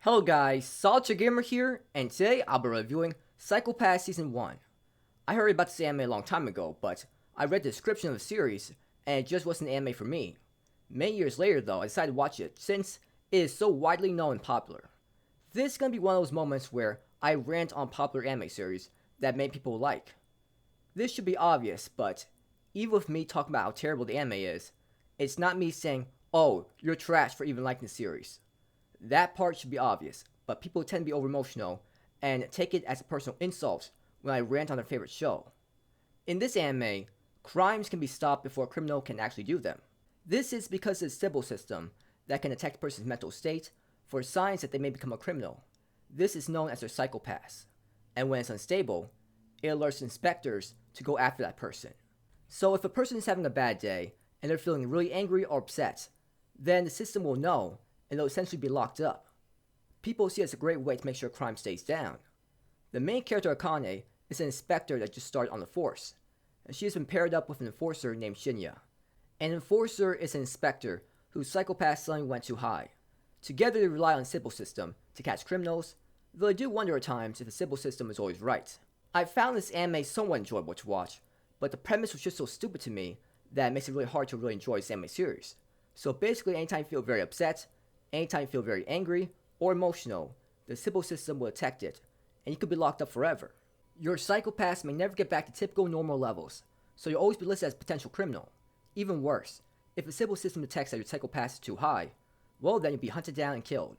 Hello guys, Solitaire Gamer here, and today I'll be reviewing Psycho-Pass Season 1. I heard about this anime a long time ago, but I read the description of the series, and it just wasn't an anime for me. Many years later though, I decided to watch it, since it is so widely known and popular. This is going to be one of those moments where I rant on popular anime series that many people like. This should be obvious, but even with me talking about how terrible the anime is, it's not me saying, oh, you're trash for even liking the series. That part should be obvious, but people tend to be over emotional and take it as a personal insult when I rant on their favorite show. In this anime, crimes can be stopped before a criminal can actually do them. This is because of the Sybil system that can detect a person's mental state for signs that they may become a criminal. This is known as their Psycho-Pass, and when it's unstable, it alerts inspectors to go after that person. So if a person is having a bad day and they're feeling really angry or upset, then the system will know and they'll essentially be locked up. People see it as a great way to make sure crime stays down. The main character, Akane, is an inspector that just started on the force, and she has been paired up with an enforcer named Shinya. An enforcer is an inspector whose Psycho-Pass suddenly went too high. Together they rely on the Sybil system to catch criminals, though I do wonder at times if the Sybil system is always right. I found this anime somewhat enjoyable to watch, but the premise was just so stupid to me that it makes it really hard to really enjoy this anime series. So basically, anytime you feel very upset, anytime you feel very angry or emotional, the Sybil system will detect it, and you could be locked up forever. Your Psycho-Pass may never get back to typical normal levels, so you'll always be listed as a potential criminal. Even worse, if the Sybil system detects that your Psycho-Pass is too high, well then you'll be hunted down and killed.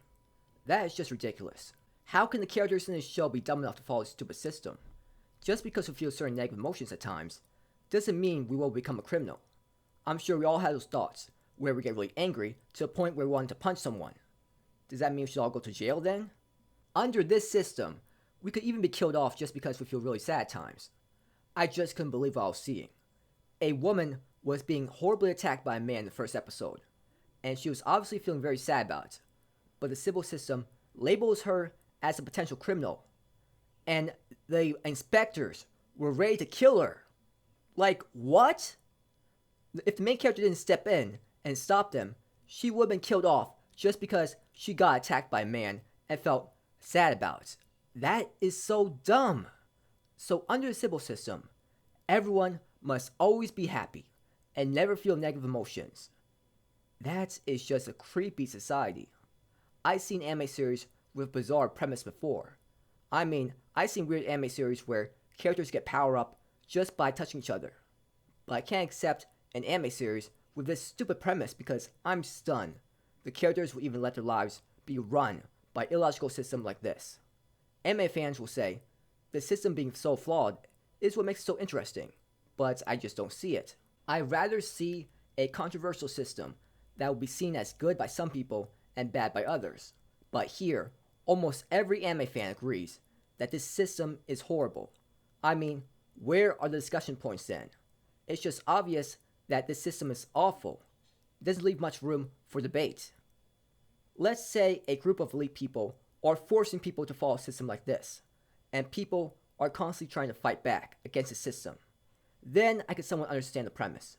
That is just ridiculous. How can the characters in this show be dumb enough to follow this stupid system? Just because we feel certain negative emotions at times, doesn't mean we will become a criminal. I'm sure we all have those thoughts, where we get really angry to the point where we want to punch someone. Does that mean we should all go to jail then? Under this system, we could even be killed off just because we feel really sad at times. I just couldn't believe what I was seeing. A woman was being horribly attacked by a man in the first episode, and she was obviously feeling very sad about it. But the Sybil system labels her as a potential criminal, and the inspectors were ready to kill her. Like, what? If the main character didn't step in and stop them, she would have been killed off just because she got attacked by a man and felt sad about it. That is so dumb. So under the Sybil system, everyone must always be happy and never feel negative emotions. That is just a creepy society. I've seen anime series with bizarre premise before. I mean, I've seen weird anime series where characters get power up just by touching each other. But I can't accept an anime series with this stupid premise because I'm stunned. The characters will even let their lives be run by an illogical system like this. Anime fans will say, the system being so flawed is what makes it so interesting, but I just don't see it. I'd rather see a controversial system that will be seen as good by some people and bad by others. But here, almost every anime fan agrees that this system is horrible. I mean, where are the discussion points then? It's just obvious that this system is awful. It doesn't leave much room for debate. Let's say a group of elite people are forcing people to follow a system like this, and people are constantly trying to fight back against the system. Then I could somewhat understand the premise.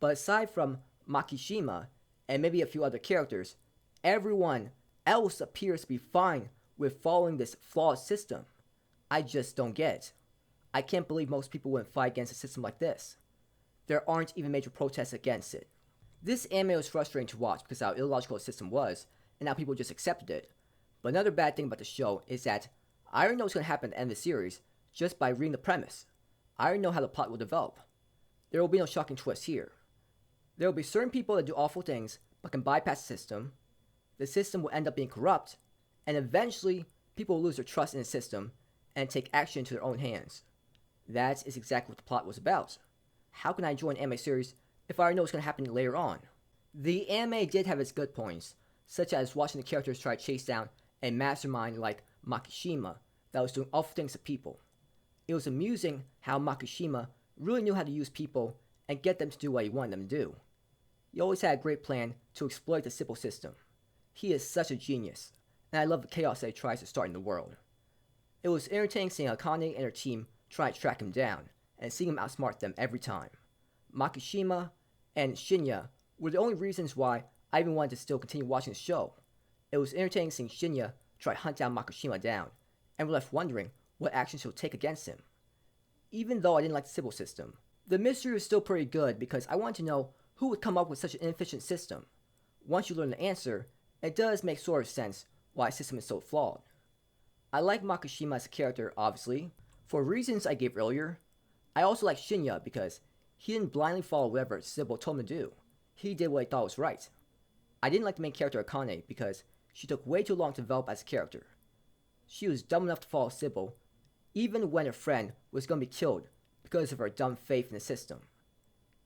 But aside from Makishima and maybe a few other characters, everyone else appears to be fine with following this flawed system. I just don't get it. I can't believe most people wouldn't fight against a system like this. There aren't even major protests against it. This anime was frustrating to watch because how illogical the system was, and how people just accepted it. But another bad thing about the show is that I already know what's going to happen at the end of the series just by reading the premise. I already know how the plot will develop. There will be no shocking twists here. There will be certain people that do awful things but can bypass the system will end up being corrupt, and eventually people will lose their trust in the system and take action into their own hands. That is exactly what the plot was about. How can I enjoy an anime series if I already know what's going to happen later on? The anime did have its good points, such as watching the characters try to chase down a mastermind like Makishima that was doing awful things to people. It was amusing how Makishima really knew how to use people and get them to do what he wanted them to do. He always had a great plan to exploit the Sybil system. He is such a genius, and I love the chaos that he tries to start in the world. It was entertaining seeing Akane and her team try to track him down, and seeing him outsmart them every time. Makishima and Shinya were the only reasons why I even wanted to still continue watching the show. It was entertaining seeing Shinya try to hunt down Makishima down, and were left wondering what action she'll take against him. Even though I didn't like the Sybil system, the mystery was still pretty good because I wanted to know who would come up with such an inefficient system. Once you learn the answer, it does make sort of sense why a system is so flawed. I like Makishima as a character, obviously, for reasons I gave earlier. I also like Shinya because he didn't blindly follow whatever Sybil told him to do. He did what he thought was right. I didn't like the main character Akane because she took way too long to develop as a character. She was dumb enough to follow Sybil, even when her friend was going to be killed because of her dumb faith in the system.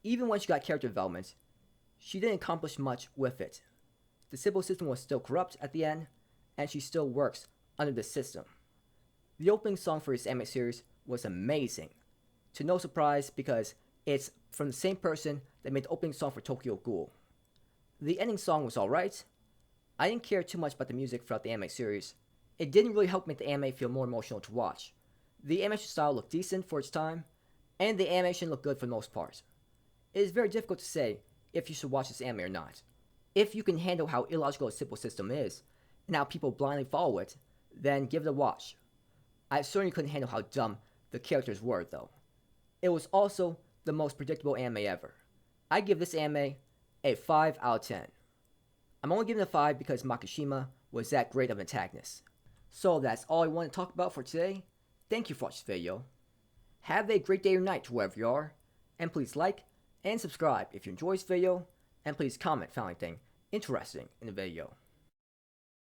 Even when she got character development, she didn't accomplish much with it. The Sybil system was still corrupt at the end, and she still works under the system. The opening song for this anime series was amazing, to no surprise because it's from the same person that made the opening song for Tokyo Ghoul. The ending song was alright. I didn't care too much about the music throughout the anime series. It didn't really help make the anime feel more emotional to watch. The animation style looked decent for its time, and the animation looked good for the most part. It is very difficult to say if you should watch this anime or not. If you can handle how illogical a Sybil system is, and how people blindly follow it, then give it a watch. I certainly couldn't handle how dumb the characters were, though. It was also the most predictable anime ever. I give this anime a 5 out of 10. I'm only giving it a 5 because Makishima was that great of an antagonist. So that's all I want to talk about for today. Thank you for watching this video. Have a great day or night wherever you are, and please like and subscribe if you enjoyed this video, and please comment if you found anything interesting in the video.